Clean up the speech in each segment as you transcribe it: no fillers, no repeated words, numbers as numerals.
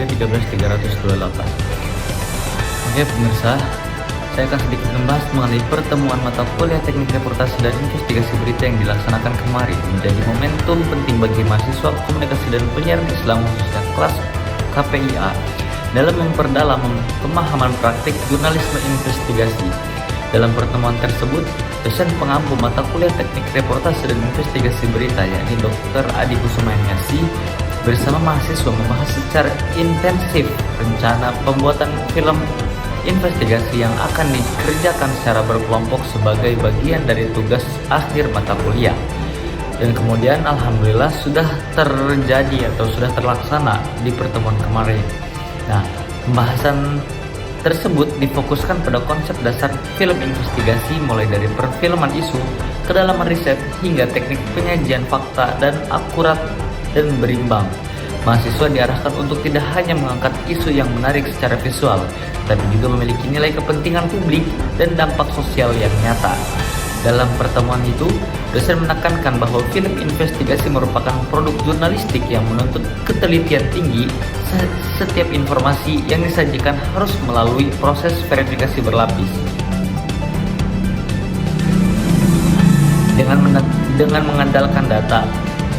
133 Oke pemirsa, saya akan sedikit membahas mengenai pertemuan mata kuliah teknik reportase dan investigasi berita yang dilaksanakan kemarin menjadi momentum penting bagi mahasiswa komunikasi dan penyiaran Islam khususnya kelas KPIA dalam memperdalam pemahaman praktik jurnalisme investigasi. Dalam pertemuan tersebut, dosen pengampu mata kuliah teknik reportase dan investigasi berita yakni Dr. Adi Kusuma MSc bersama mahasiswa membahas secara intensif rencana pembuatan film investigasi yang akan dikerjakan secara berkelompok sebagai bagian dari tugas akhir mata kuliah. Dan kemudian alhamdulillah sudah terjadi atau sudah terlaksana di pertemuan kemarin. Nah, pembahasan tersebut difokuskan pada konsep dasar film investigasi mulai dari perfilman isu, kedalaman riset, hingga teknik penyajian fakta dan akurat dan berimbang. Mahasiswa diarahkan untuk tidak hanya mengangkat isu yang menarik secara visual, tapi juga memiliki nilai kepentingan publik dan dampak sosial yang nyata. Dalam pertemuan itu, dosen menekankan bahwa film investigasi merupakan produk jurnalistik yang menuntut ketelitian tinggi. Setiap informasi yang disajikan harus melalui proses verifikasi berlapis. Dengan mengandalkan data,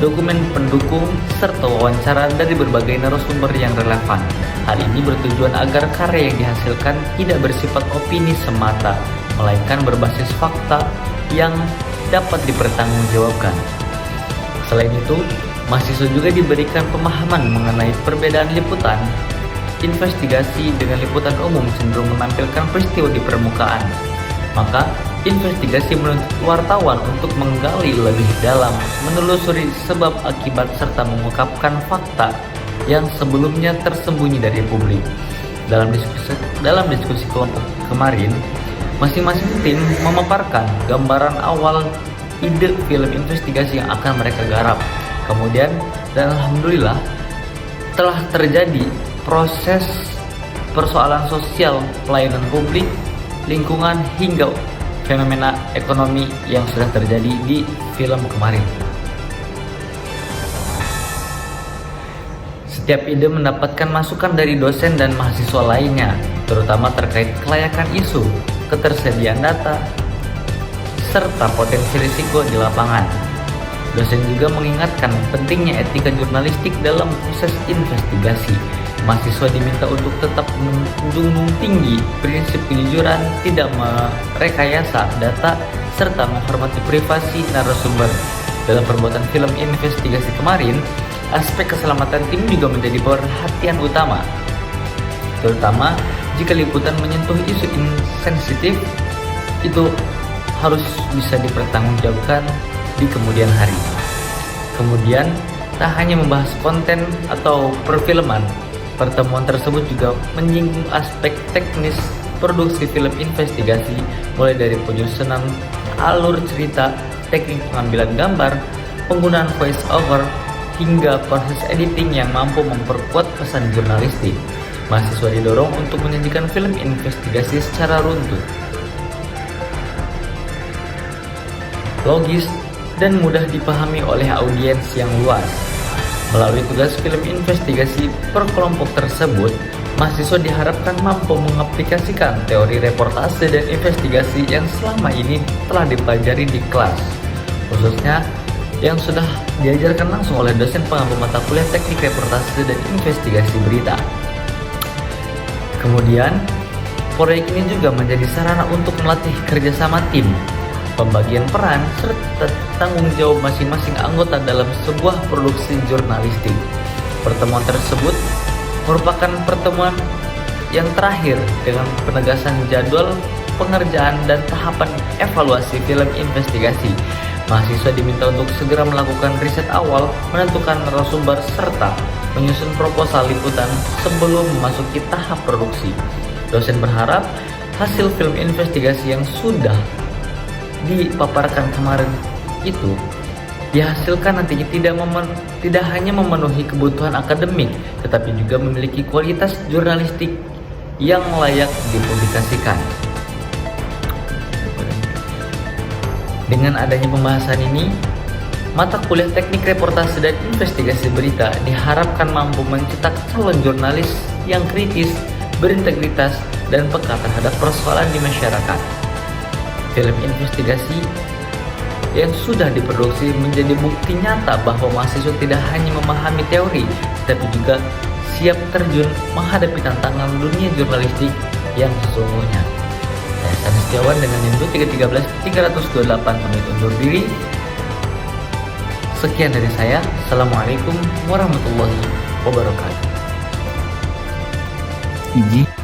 dokumen pendukung, serta wawancara dari berbagai narasumber yang relevan. Hal ini bertujuan agar karya yang dihasilkan tidak bersifat opini semata, melainkan berbasis fakta yang dapat dipertanggungjawabkan. Selain itu, mahasiswa juga diberikan pemahaman mengenai perbedaan liputan investigasi dengan liputan umum cenderung menampilkan peristiwa di permukaan. Maka, investigasi menuntut wartawan untuk menggali lebih dalam, menelusuri sebab akibat serta mengungkapkan fakta yang sebelumnya tersembunyi dari publik. Dalam diskusi kelompok kemarin, masing-masing tim memaparkan gambaran awal ide film investigasi yang akan mereka garap. Kemudian, dan alhamdulillah telah terjadi proses persoalan sosial, pelayanan publik, lingkungan, hingga fenomena ekonomi yang sudah terjadi di film kemarin. Setiap ide mendapatkan masukan dari dosen dan mahasiswa lainnya, terutama terkait kelayakan isu, ketersediaan data, serta potensi risiko di lapangan. Dosen juga mengingatkan pentingnya etika jurnalistik dalam proses investigasi. Mahasiswa diminta untuk tetap menjunjung tinggi prinsip kejujuran, tidak merekayasa data, serta menghormati privasi narasumber. Dalam pembuatan film investigasi kemarin, aspek keselamatan tim juga menjadi perhatian utama, terutama jika liputan menyentuh isu sensitif, itu harus bisa dipertanggungjawabkan di kemudian hari. Kemudian, tak hanya membahas konten atau perfilman, pertemuan tersebut juga menyinggung aspek teknis produksi film investigasi, mulai dari penyusunan alur cerita, teknik pengambilan gambar, penggunaan voice over, hingga proses editing yang mampu memperkuat pesan jurnalistik. Mahasiswa didorong untuk menyajikan film investigasi secara runtut, logis, dan mudah dipahami oleh audiens yang luas. Melalui tugas film investigasi per kelompok tersebut, mahasiswa diharapkan mampu mengaplikasikan teori reportase dan investigasi yang selama ini telah dipelajari di kelas, khususnya yang sudah diajarkan langsung oleh dosen pengampu mata kuliah teknik reportase dan investigasi berita. Kemudian, proyek ini juga menjadi sarana untuk melatih kerjasama tim, pembagian peran, serta tanggung jawab masing-masing anggota dalam sebuah produksi jurnalistik. Pertemuan tersebut merupakan pertemuan yang terakhir dengan penegasan jadwal pengerjaan dan tahapan evaluasi film investigasi. Mahasiswa diminta untuk segera melakukan riset awal, menentukan narasumber, serta menyusun proposal liputan sebelum memasuki tahap produksi. Dosen berharap hasil film investigasi yang sudah dipaparkan kemarin itu dihasilkan nantinya tidak hanya memenuhi kebutuhan akademik, tetapi juga memiliki kualitas jurnalistik yang layak dipublikasikan. Dengan adanya pembahasan ini, Mata kuliah Teknik Reportase dan Investigasi Berita diharapkan mampu mencetak calon jurnalis yang kritis, berintegritas, dan peka terhadap persoalan di masyarakat. Film investigasi yang sudah diproduksi menjadi bukti nyata bahwa mahasiswa tidak hanya memahami teori, tapi juga siap terjun menghadapi tantangan dunia jurnalistik yang sesungguhnya. Saya Sani Setiawan dengan NIM 313 328 pamit undur diri. Sekian dari saya. Assalamualaikum warahmatullahi wabarakatuh. Iji.